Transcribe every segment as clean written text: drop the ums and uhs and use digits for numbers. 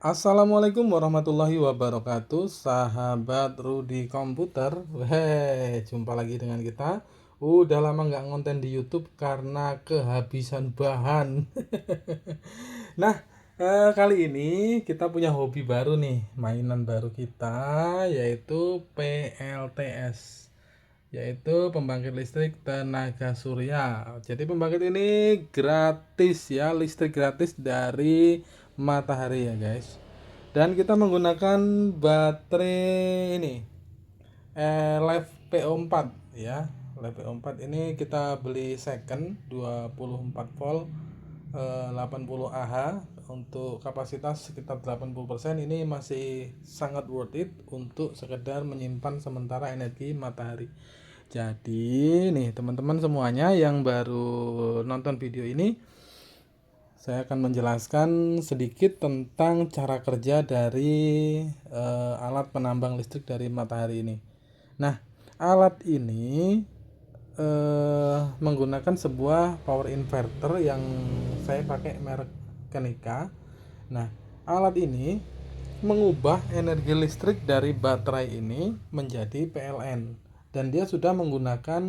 Assalamualaikum warahmatullahi wabarakatuh, sahabat Rudi Komputer. Jumpa lagi dengan kita. Udah lama nggak ngonten di YouTube karena kehabisan bahan. Nah, kali ini kita punya hobi baru nih, mainan baru kita yaitu PLTS, yaitu pembangkit listrik tenaga surya. Jadi pembangkit ini gratis ya, listrik gratis dari matahari ya guys. Dan kita menggunakan baterai ini, Live PO4 ya. Live PO4 ini kita beli second 24 volt, 80 Ah untuk kapasitas sekitar 80%. Ini masih sangat worth it untuk sekedar menyimpan sementara energi matahari. Jadi nih teman-teman semuanya yang baru nonton video ini, saya akan menjelaskan sedikit tentang cara kerja dari alat penambang listrik dari matahari ini. Nah, alat ini menggunakan sebuah power inverter yang saya pakai merek Kenika. Nah, alat ini mengubah energi listrik dari baterai ini menjadi PLN, dan dia sudah menggunakan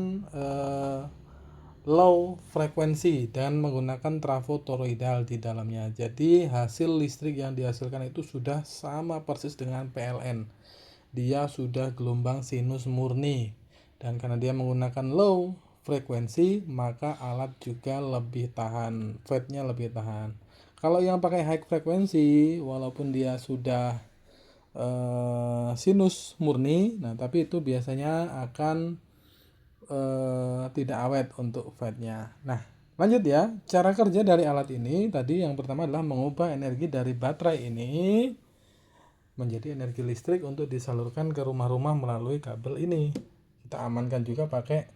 low frekuensi dan menggunakan trafo toroidal di dalamnya. Jadi hasil listrik yang dihasilkan itu sudah sama persis dengan PLN. Dia sudah gelombang sinus murni, dan karena dia menggunakan low frekuensi maka alat juga lebih tahan, fatnya lebih tahan. Kalau yang pakai high frekuensi, walaupun dia sudah sinus murni, nah tapi itu biasanya akan tidak awet untuk fatnya. Nah, lanjut ya. Cara kerja dari alat ini tadi yang pertama adalah mengubah energi dari baterai ini menjadi energi listrik untuk disalurkan ke rumah-rumah melalui kabel ini. Kita amankan juga pakai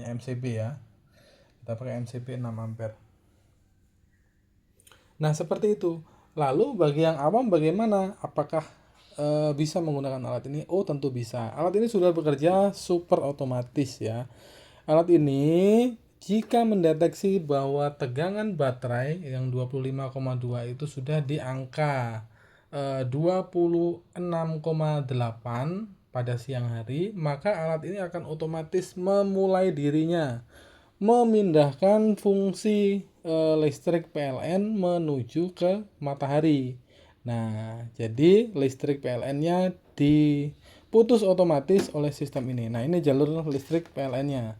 MCB ya. Kita pakai MCB 6 ampere. Nah, seperti itu. Lalu bagi yang awam bagaimana? Apakah bisa menggunakan alat ini? Oh, tentu bisa. Alat ini sudah bekerja super otomatis ya. Alat ini jika mendeteksi bahwa tegangan baterai yang 25,2 itu sudah di angka 26,8 pada siang hari, maka alat ini akan otomatis memulai dirinya memindahkan fungsi listrik PLN menuju ke matahari. Nah, jadi listrik PLN-nya diputus otomatis oleh sistem ini. Nah, ini jalur listrik PLN-nya.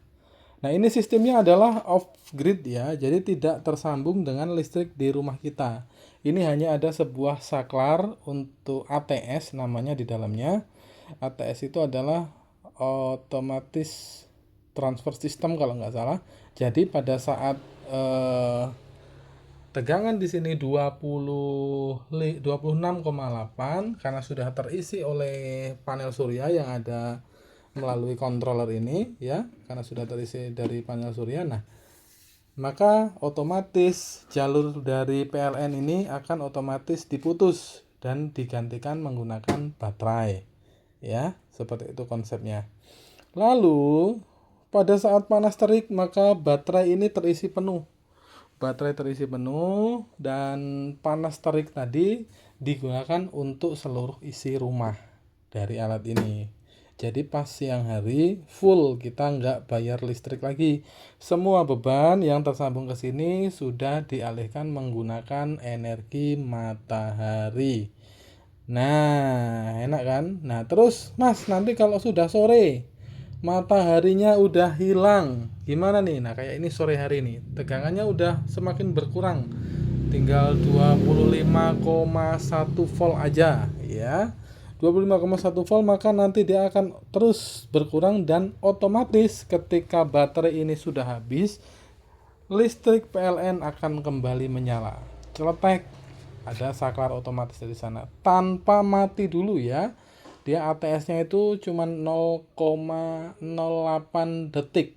Nah, ini sistemnya adalah off grid ya, jadi tidak tersambung dengan listrik di rumah kita. Ini hanya ada sebuah saklar untuk ATS namanya di dalamnya. ATS itu adalah otomatis transfer system kalau nggak salah. Jadi pada saat tegangan di sini 26,8 karena sudah terisi oleh panel surya yang ada melalui controller ini ya, karena sudah terisi dari panel surya. Nah, maka otomatis jalur dari PLN ini akan otomatis diputus dan digantikan menggunakan baterai ya, seperti itu konsepnya. Lalu pada saat panas terik maka baterai ini terisi penuh. Baterai terisi penuh dan panas terik tadi digunakan untuk seluruh isi rumah dari alat ini. Jadi pas siang hari full, kita nggak bayar listrik lagi. Semua beban yang tersambung ke sini sudah dialihkan menggunakan energi matahari. Nah, enak kan? Nah, terus Mas, nanti kalau sudah sore mataharinya udah hilang, gimana nih? Nah, kayak ini sore hari nih, tegangannya udah semakin berkurang, tinggal 25,1 volt aja ya. 25,1 volt, maka nanti dia akan terus berkurang dan otomatis ketika baterai ini sudah habis, listrik PLN akan kembali menyala. Celetek, ada saklar otomatis dari sana tanpa mati dulu ya. Dia ATS-nya itu cuma 0,08 detik.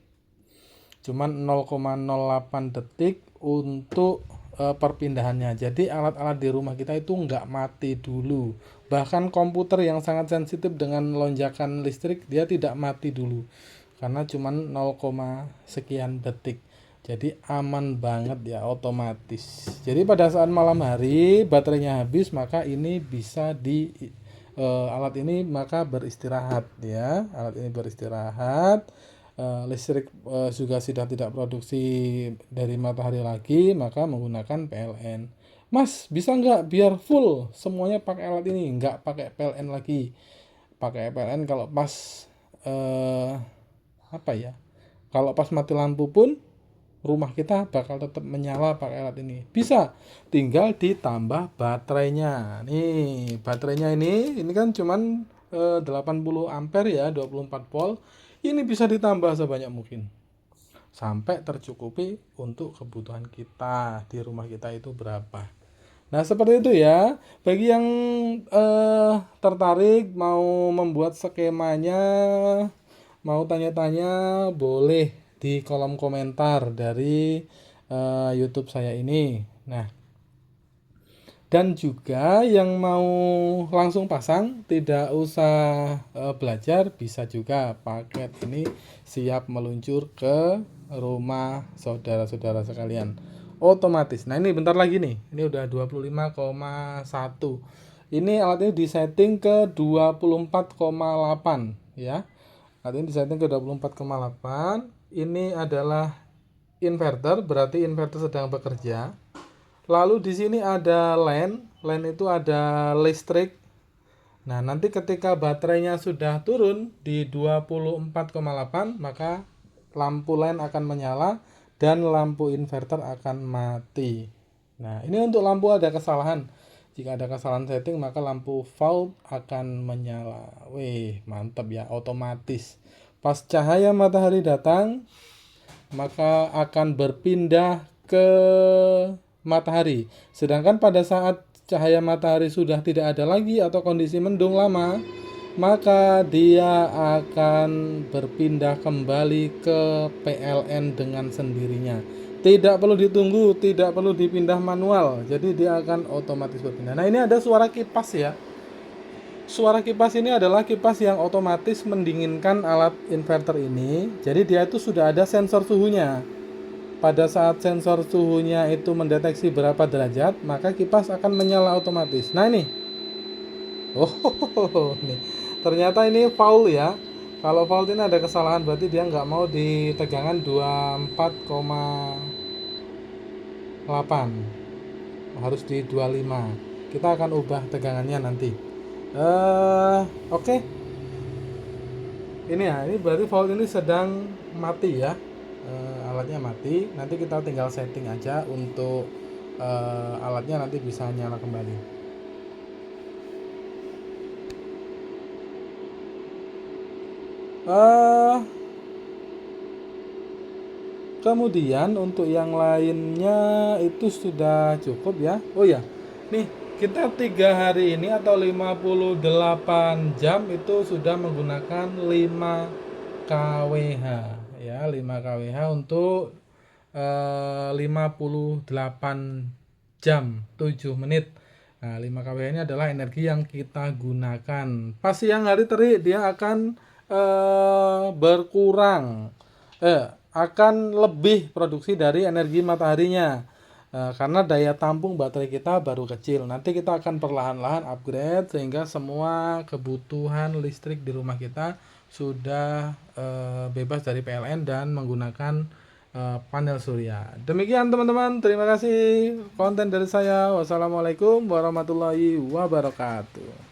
Cuman 0,08 detik untuk perpindahannya. Jadi alat-alat di rumah kita itu nggak mati dulu. Bahkan komputer yang sangat sensitif dengan lonjakan listrik dia tidak mati dulu. Karena cuman 0, sekian detik. Jadi aman banget ya, otomatis. Jadi pada saat malam hari baterainya habis, maka ini bisa alat ini maka beristirahat ya. Alat ini beristirahat. Listrik juga sudah tidak produksi dari matahari lagi, maka menggunakan PLN. Mas, bisa nggak biar full semuanya pakai alat ini, nggak pakai PLN lagi? Pakai PLN kalau pas eh, apa ya? Kalau pas mati lampu pun rumah kita bakal tetap menyala pakai alat ini. Bisa, tinggal ditambah baterainya. Nih, baterainya ini kan cuman 80 ampere ya, 24 volt. Ini bisa ditambah sebanyak mungkin sampai tercukupi untuk kebutuhan kita di rumah kita itu berapa. Nah, seperti itu ya. Bagi yang tertarik mau membuat skemanya, mau tanya-tanya, boleh di kolom komentar dari YouTube saya ini. Nah, dan juga yang mau langsung pasang, tidak usah belajar, bisa juga paket ini siap meluncur ke rumah saudara-saudara sekalian. Otomatis. Nah, ini bentar lagi nih. Ini udah 25,1. Ini alat ini disetting ke 24,8 ya. Alat ini disetting ke 24,8. Ini adalah inverter, berarti inverter sedang bekerja. Lalu di sini ada LAN itu ada listrik. Nah, nanti ketika baterainya sudah turun di 24,8, maka lampu LAN akan menyala dan lampu inverter akan mati. Nah, ini untuk lampu ada kesalahan. Jika ada kesalahan setting, maka lampu fault akan menyala. Wih, mantap ya, otomatis. Pas cahaya matahari datang, maka akan berpindah ke matahari. Sedangkan pada saat cahaya matahari sudah tidak ada lagi atau kondisi mendung lama, maka dia akan berpindah kembali ke PLN dengan sendirinya. Tidak perlu ditunggu, tidak perlu dipindah manual. Jadi dia akan otomatis berpindah. Nah, ini ada suara kipas ya. Suara kipas ini adalah kipas yang otomatis mendinginkan alat inverter ini. Jadi dia itu sudah ada sensor suhunya. Pada saat sensor suhunya itu mendeteksi berapa derajat, maka kipas akan menyala otomatis. Nah, ini. Oh, nih. Ternyata ini foul ya. Kalau foul ini ada kesalahan, berarti dia nggak mau di tegangan 24,8. Harus di 25. Kita akan ubah tegangannya nanti. Oke. Ini ya, ini berarti foul ini sedang mati ya. Alatnya mati. Nanti kita tinggal setting aja untuk alatnya nanti bisa nyala kembali. Kemudian untuk yang lainnya itu sudah cukup ya. Oh ya, nih kita 3 hari ini atau 58 jam itu sudah menggunakan 5 kWh ya, 5 kWh untuk 58 jam 7 menit. Nah, 5 kWh ini adalah energi yang kita gunakan. Pas siang hari terik dia akan berkurang, akan lebih produksi dari energi mataharinya, karena daya tampung baterai kita baru kecil. Nanti kita akan perlahan-lahan upgrade sehingga semua kebutuhan listrik di rumah kita sudah bebas dari PLN dan menggunakan panel surya. Demikian teman-teman, terima kasih konten dari saya. Wassalamualaikum warahmatullahi wabarakatuh.